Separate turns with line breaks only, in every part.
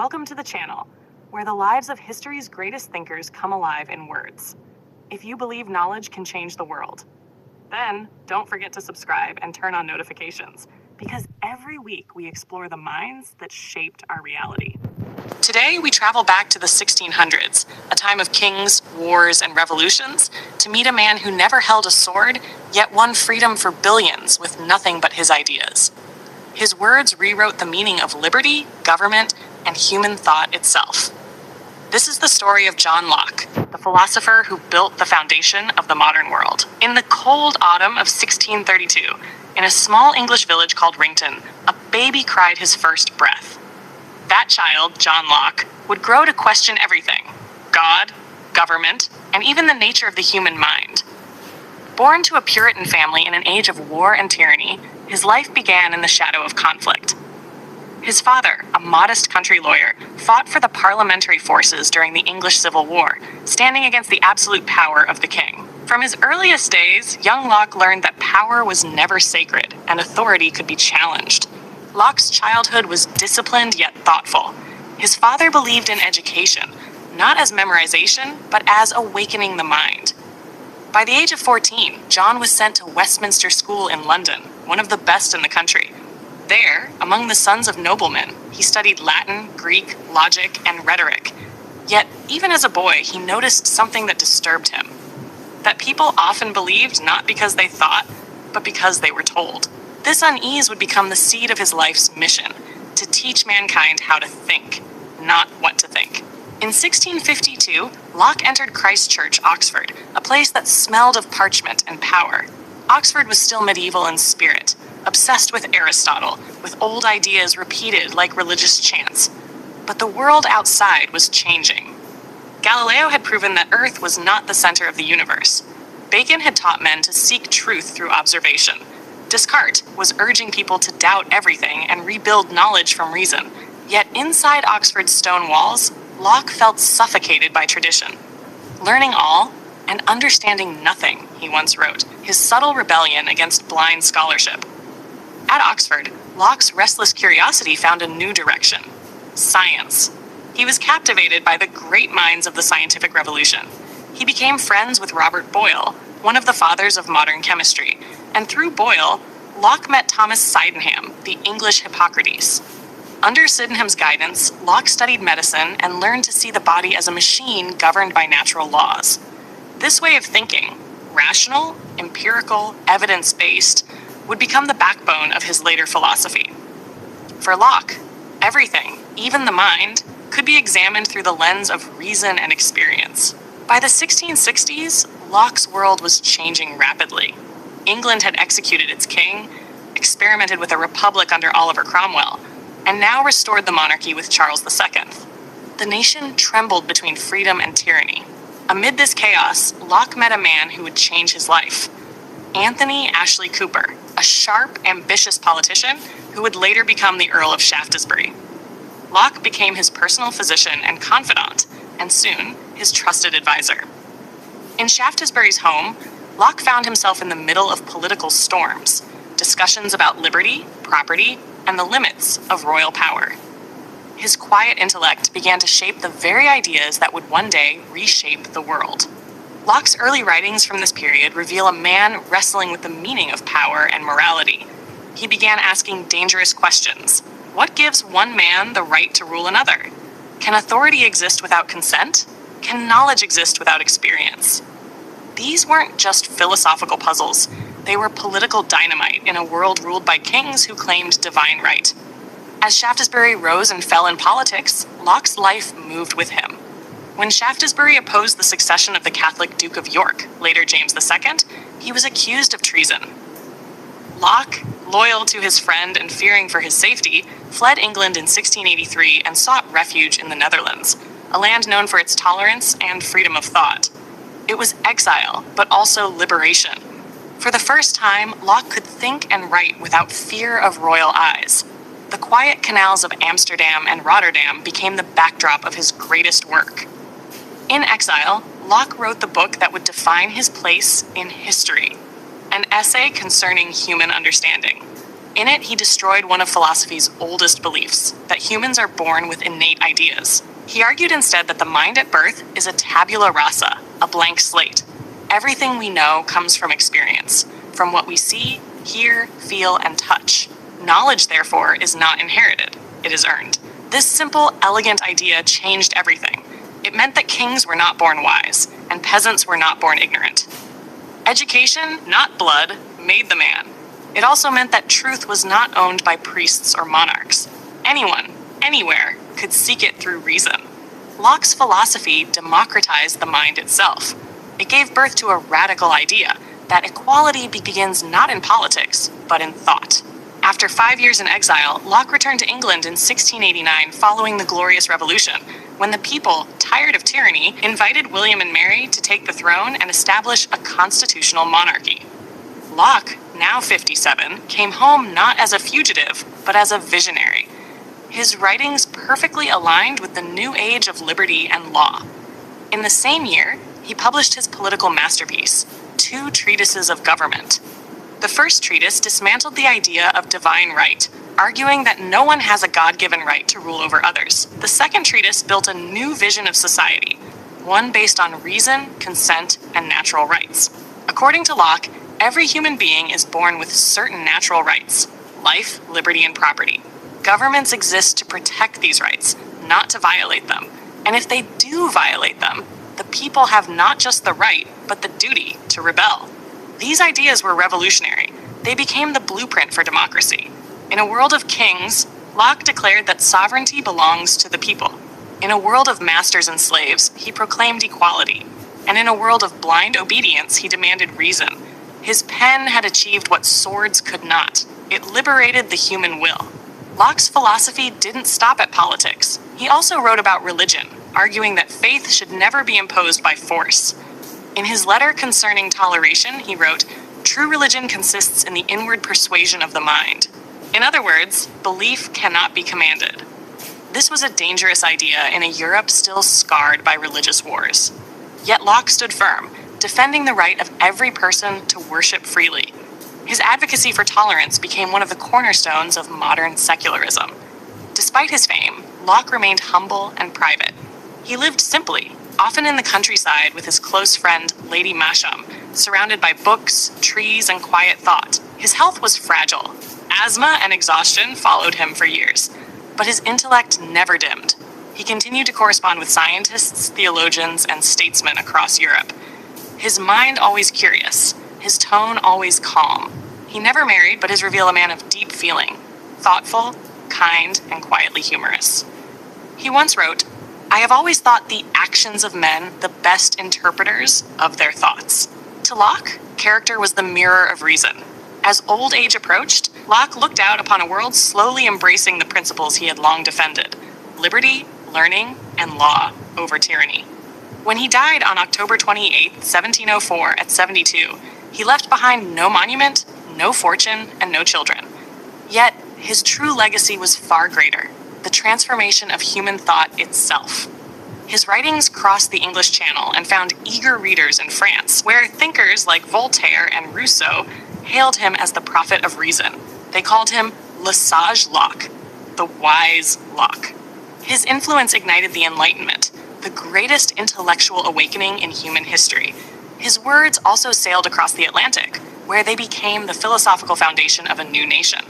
Welcome to the channel, where the lives of history's greatest thinkers come alive in words. If you believe knowledge can change the world, then don't forget to subscribe and turn on notifications, because every week we explore the minds that shaped our reality. Today we travel back to the 1600s, a time of kings, wars, and revolutions, to meet a man who never held a sword, yet won freedom for billions with nothing but his ideas. His words rewrote the meaning of liberty, government, and human thought itself. This is the story of John Locke, the philosopher who built the foundation of the modern world. In the cold autumn of 1632, in a small English village called Rington, a baby cried his first breath. That child, John Locke, would grow to question everything: God, government, and even the nature of the human mind. Born to a Puritan family in an age of war and tyranny, his life began in the shadow of conflict. His father, a modest country lawyer, fought for the parliamentary forces during the English Civil War, standing against the absolute power of the king. From his earliest days, young Locke learned that power was never sacred and authority could be challenged. Locke's childhood was disciplined yet thoughtful. His father believed in education, not as memorization, but as awakening the mind. By the age of 14, John was sent to Westminster School in London, one of the best in the country. There, among the sons of noblemen, he studied Latin, Greek, logic, and rhetoric. Yet, even as a boy, he noticed something that disturbed him. That people often believed not because they thought, but because they were told. This unease would become the seed of his life's mission, to teach mankind how to think, not what to think. In 1652, Locke entered Christ Church, Oxford, a place that smelled of parchment and power. Oxford was still medieval in spirit, obsessed with Aristotle, with old ideas repeated like religious chants. But the world outside was changing. Galileo had proven that Earth was not the center of the universe. Bacon had taught men to seek truth through observation. Descartes was urging people to doubt everything and rebuild knowledge from reason. Yet inside Oxford's stone walls, Locke felt suffocated by tradition. Learning all and understanding nothing, he once wrote, his subtle rebellion against blind scholarship. At Oxford, Locke's restless curiosity found a new direction: science. He was captivated by the great minds of the scientific revolution. He became friends with Robert Boyle, one of the fathers of modern chemistry, and through Boyle, Locke met Thomas Sydenham, the English Hippocrates. Under Sydenham's guidance, Locke studied medicine and learned to see the body as a machine governed by natural laws. This way of thinking, rational, empirical, evidence-based, would become the backbone of his later philosophy. For Locke, everything, even the mind, could be examined through the lens of reason and experience. By the 1660s, Locke's world was changing rapidly. England had executed its king, experimented with a republic under Oliver Cromwell, and now restored the monarchy with Charles II. The nation trembled between freedom and tyranny. Amid this chaos, Locke met a man who would change his life: Anthony Ashley Cooper, a sharp, ambitious politician who would later become the Earl of Shaftesbury. Locke became his personal physician and confidant, and soon his trusted advisor. In Shaftesbury's home, Locke found himself in the middle of political storms, discussions about liberty, property, and the limits of royal power. His quiet intellect began to shape the very ideas that would one day reshape the world. Locke's early writings from this period reveal a man wrestling with the meaning of power and morality. He began asking dangerous questions. What gives one man the right to rule another? Can authority exist without consent? Can knowledge exist without experience? These weren't just philosophical puzzles. They were political dynamite in a world ruled by kings who claimed divine right. As Shaftesbury rose and fell in politics, Locke's life moved with him. When Shaftesbury opposed the succession of the Catholic Duke of York, later James II, he was accused of treason. Locke, loyal to his friend and fearing for his safety, fled England in 1683 and sought refuge in the Netherlands, a land known for its tolerance and freedom of thought. It was exile, but also liberation. For the first time, Locke could think and write without fear of royal eyes. The quiet canals of Amsterdam and Rotterdam became the backdrop of his greatest work. In exile, Locke wrote the book that would define his place in history, an essay concerning human understanding. In it, he destroyed one of philosophy's oldest beliefs, that humans are born with innate ideas. He argued instead that the mind at birth is a tabula rasa, a blank slate. Everything we know comes from experience, from what we see, hear, feel, and touch. Knowledge, therefore, is not inherited, it is earned. This simple, elegant idea changed everything. It meant that kings were not born wise, and peasants were not born ignorant. Education, not blood, made the man. It also meant that truth was not owned by priests or monarchs. Anyone, anywhere, could seek it through reason. Locke's philosophy democratized the mind itself. It gave birth to a radical idea that equality begins not in politics, but in thought. After 5 years in exile, Locke returned to England in 1689 following the Glorious Revolution, when the people, tired of tyranny, invited William and Mary to take the throne and establish a constitutional monarchy. Locke, now 57, came home not as a fugitive, but as a visionary. His writings perfectly aligned with the new age of liberty and law. In the same year, he published his political masterpiece, 2 Treatises of Government. The first treatise dismantled the idea of divine right, arguing that no one has a God-given right to rule over others. The second treatise built a new vision of society, one based on reason, consent, and natural rights. According to Locke, every human being is born with certain natural rights: life, liberty, and property. Governments exist to protect these rights, not to violate them. And if they do violate them, the people have not just the right, but the duty to rebel. These ideas were revolutionary. They became the blueprint for democracy. In a world of kings, Locke declared that sovereignty belongs to the people. In a world of masters and slaves, he proclaimed equality. And in a world of blind obedience, he demanded reason. His pen had achieved what swords could not. It liberated the human will. Locke's philosophy didn't stop at politics. He also wrote about religion, arguing that faith should never be imposed by force. In his letter concerning toleration, he wrote, "True religion consists in the inward persuasion of the mind." In other words, belief cannot be commanded. This was a dangerous idea in a Europe still scarred by religious wars. Yet Locke stood firm, defending the right of every person to worship freely. His advocacy for tolerance became one of the cornerstones of modern secularism. Despite his fame, Locke remained humble and private. He lived simply, often in the countryside with his close friend Lady Masham, surrounded by books, trees, and quiet thought. His health was fragile. Asthma and exhaustion followed him for years, but his intellect never dimmed. He continued to correspond with scientists, theologians, and statesmen across Europe. His mind always curious, his tone always calm. He never married, but is revealed a man of deep feeling, thoughtful, kind, and quietly humorous. He once wrote, "I have always thought the actions of men the best interpreters of their thoughts." To Locke, character was the mirror of reason. As old age approached, Locke looked out upon a world slowly embracing the principles he had long defended: liberty, learning, and law over tyranny. When he died on October 28, 1704, at 72, he left behind no monument, no fortune, and no children. Yet, his true legacy was far greater: the transformation of human thought itself. His writings crossed the English Channel and found eager readers in France, where thinkers like Voltaire and Rousseau hailed him as the prophet of reason. They called him Le Sage Locke, the wise Locke. His influence ignited the Enlightenment, the greatest intellectual awakening in human history. His words also sailed across the Atlantic, where they became the philosophical foundation of a new nation.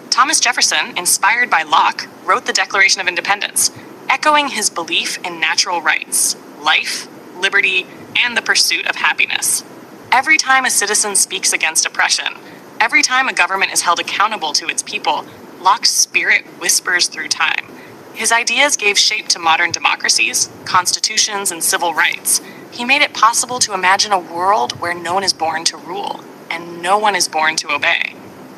Thomas Jefferson, inspired by Locke, wrote the Declaration of Independence, echoing his belief in natural rights, life, liberty, and the pursuit of happiness. Every time a citizen speaks against oppression, every time a government is held accountable to its people, Locke's spirit whispers through time. His ideas gave shape to modern democracies, constitutions, and civil rights. He made it possible to imagine a world where no one is born to rule, and no one is born to obey.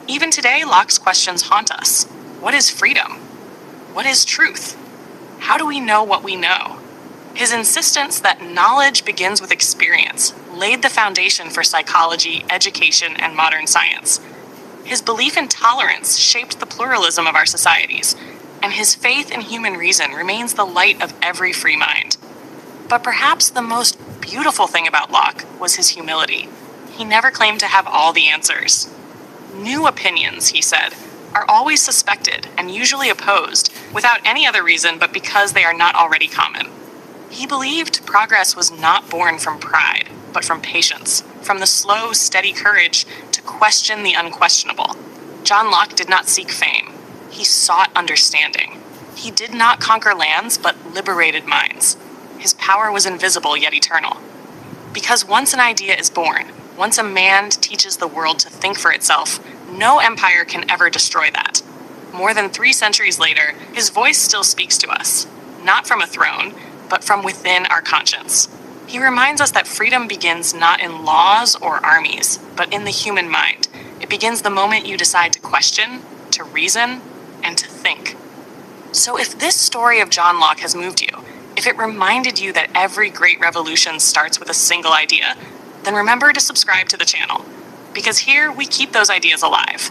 Even today, Locke's questions haunt us. What is freedom? What is truth? How do we know what we know? His insistence that knowledge begins with experience laid the foundation for psychology, education, and modern science. His belief in tolerance shaped the pluralism of our societies, and his faith in human reason remains the light of every free mind. But perhaps the most beautiful thing about Locke was his humility. He never claimed to have all the answers. New opinions, he said, are always suspected and usually opposed without any other reason but because they are not already common. He believed progress was not born from pride, but from patience, from the slow, steady courage to question the unquestionable. John Locke did not seek fame. He sought understanding. He did not conquer lands, but liberated minds. His power was invisible yet eternal. Because once an idea is born, once a man teaches the world to think for itself, no empire can ever destroy that. More than 3 centuries later, his voice still speaks to us, not from a throne, but from within our conscience. He reminds us that freedom begins not in laws or armies, but in the human mind. It begins the moment you decide to question, to reason, and to think. So if this story of John Locke has moved you, if it reminded you that every great revolution starts with a single idea, then remember to subscribe to the channel, because here we keep those ideas alive.